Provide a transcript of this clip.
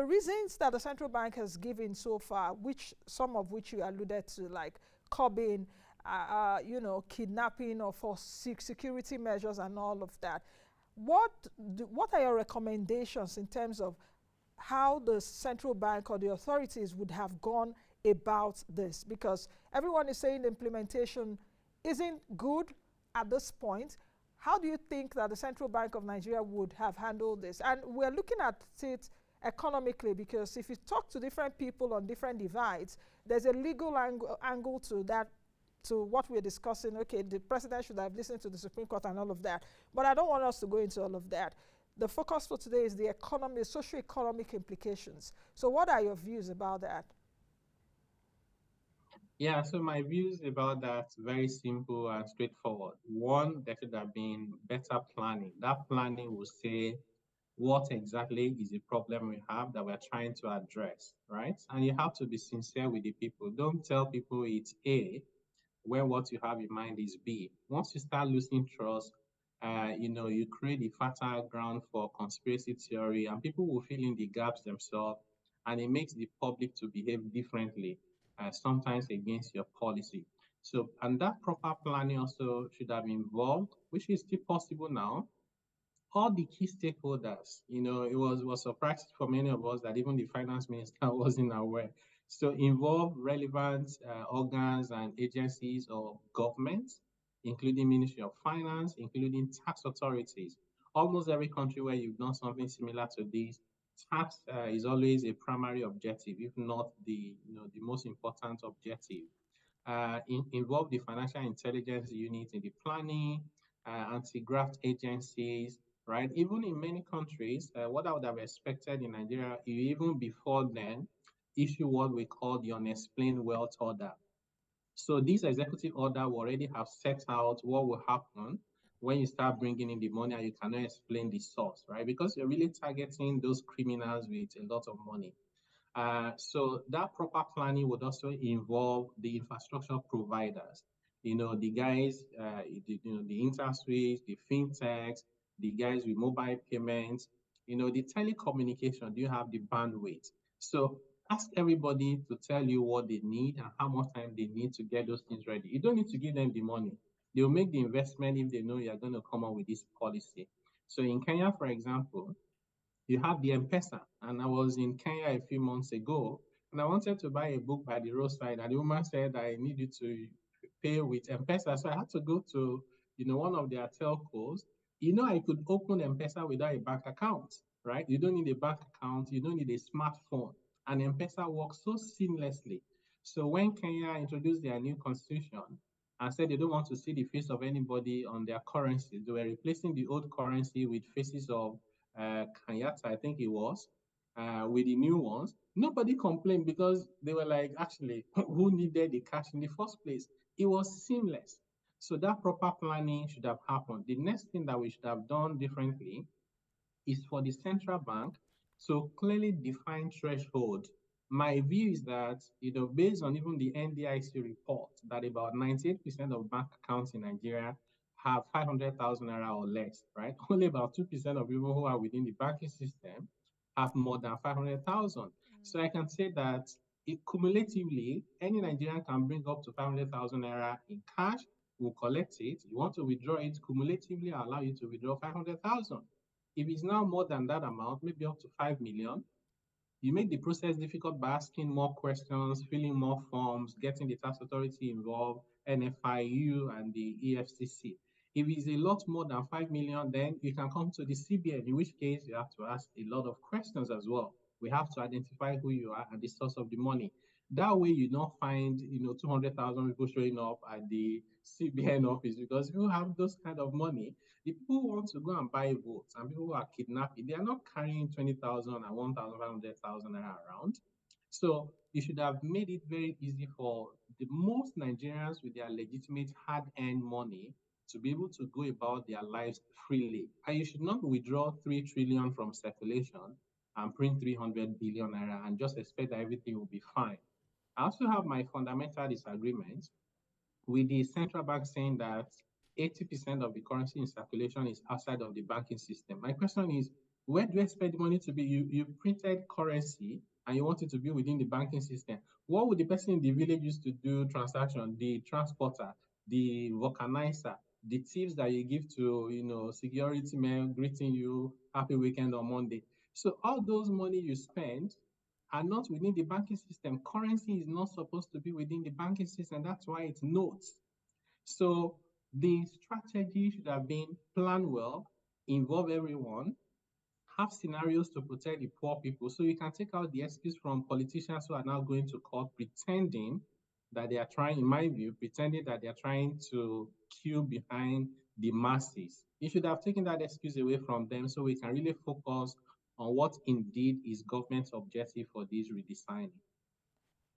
The reasons that the central bank has given so far, which some of which you alluded to, like curbing, kidnapping or for security measures and all of that. What are your recommendations in terms of how the central bank or the authorities would have gone about this? Because everyone is saying the implementation isn't good at this point. How do you think that the Central Bank of Nigeria would have handled this? And we're looking at it economically, because if you talk to different people on different divides, there's a legal angle to that, to what we're discussing. Okay, the president should have listened to the Supreme Court and all of that. But I don't want us to go into all of that. The focus for today is the economy, socio-economic implications. So what are your views about that? Yeah, so my views about that very simple and straightforward. One, there should have been better planning. That planning will say what exactly is the problem we have that we're trying to address, right? And you have to be sincere with the people. Don't tell people it's A when what you have in mind is B. Once you start losing trust, you create a fertile ground for conspiracy theory, and people will fill in the gaps themselves, and it makes the public to behave differently, sometimes against your policy. So, and that proper planning also should have involved, which is still possible now, all the key stakeholders. It was surprising for many of us that even the finance minister wasn't aware. So involve relevant organs and agencies of government, including Ministry of Finance, including tax authorities. Almost every country where you've done something similar to this, tax is always a primary objective, if not the most important objective. Involve the financial intelligence unit in the planning, anti-graft agencies, right? Even in many countries, what I would have expected in Nigeria, even before then, issue what we call the unexplained wealth order. So this executive order will already have set out what will happen when you start bringing in the money and you cannot explain the source, right? Because you're really targeting those criminals with a lot of money. So that proper planning would also involve the infrastructure providers. The guys, the InterSwitch, the fintechs, the guys with mobile payments. The telecommunication. Do you have the bandwidth? So ask everybody to tell you what they need and how much time they need to get those things ready. You don't need to give them the money. They'll make the investment if they know you're going to come up with this policy. So in Kenya, for example, you have the M-Pesa. And I was in Kenya a few months ago, and I wanted to buy a book by the roadside, and the woman said I needed to pay with M-Pesa. So I had to go to, one of their telcos. I could open M-Pesa without a bank account, right? You don't need a bank account, you don't need a smartphone. And M-Pesa works so seamlessly. So when Kenya introduced their new constitution and said they don't want to see the face of anybody on their currency, they were replacing the old currency with faces of Kenyatta, I think it was, with the new ones. Nobody complained because they were like, actually, who needed the cash in the first place? It was seamless. So that proper planning should have happened. The next thing that we should have done differently is for the central bank to clearly define threshold. My view is that, based on even the NDIC report, that about 98% of bank accounts in Nigeria have 500,000 naira or less, right? Only about 2% of people who are within the banking system have more than 500,000. So I can say that cumulatively, any Nigerian can bring up to 500,000 naira in cash. We'll collect it. You want to withdraw it cumulatively, I'll allow you to withdraw 500,000. If it's now more than that amount, maybe up to 5 million, you make the process difficult by asking more questions, filling more forms, getting the tax authority involved, NFIU and the EFCC. If it's a lot more than 5 million, then you can come to the CBN, in which case you have to ask a lot of questions as well. We have to identify who you are and the source of the money. That way you don't find, 200,000 people showing up at the CBN office, because if you have those kind of money, the people who want to go and buy votes and people who are kidnapping, they are not carrying 20,000 and 1,500,000 naira around. So you should have made it very easy for the most Nigerians with their legitimate hard-earned money to be able to go about their lives freely. And you should not withdraw 3 trillion from circulation and print 300 billion naira and just expect that everything will be fine. I also have my fundamental disagreement with the central bank saying that 80% of the currency in circulation is outside of the banking system. My question is, Where do you expect the money to be? You printed currency and you want it to be within the banking system. What would the person in the village use to do transaction? The transporter, the vulcanizer, the tips that you give to, security men greeting you, happy weekend on Monday. So all those money you spend are not within the banking system. Currency is not supposed to be within the banking system. That's why it's notes. So the strategy should have been planned well, involve everyone, have scenarios to protect the poor people. So you can take out the excuse from politicians who are now going to court pretending that they are trying, in my view, pretending that they are trying to queue behind the masses. You should have taken that excuse away from them so we can really focus on what indeed is government's objective for this redesigning.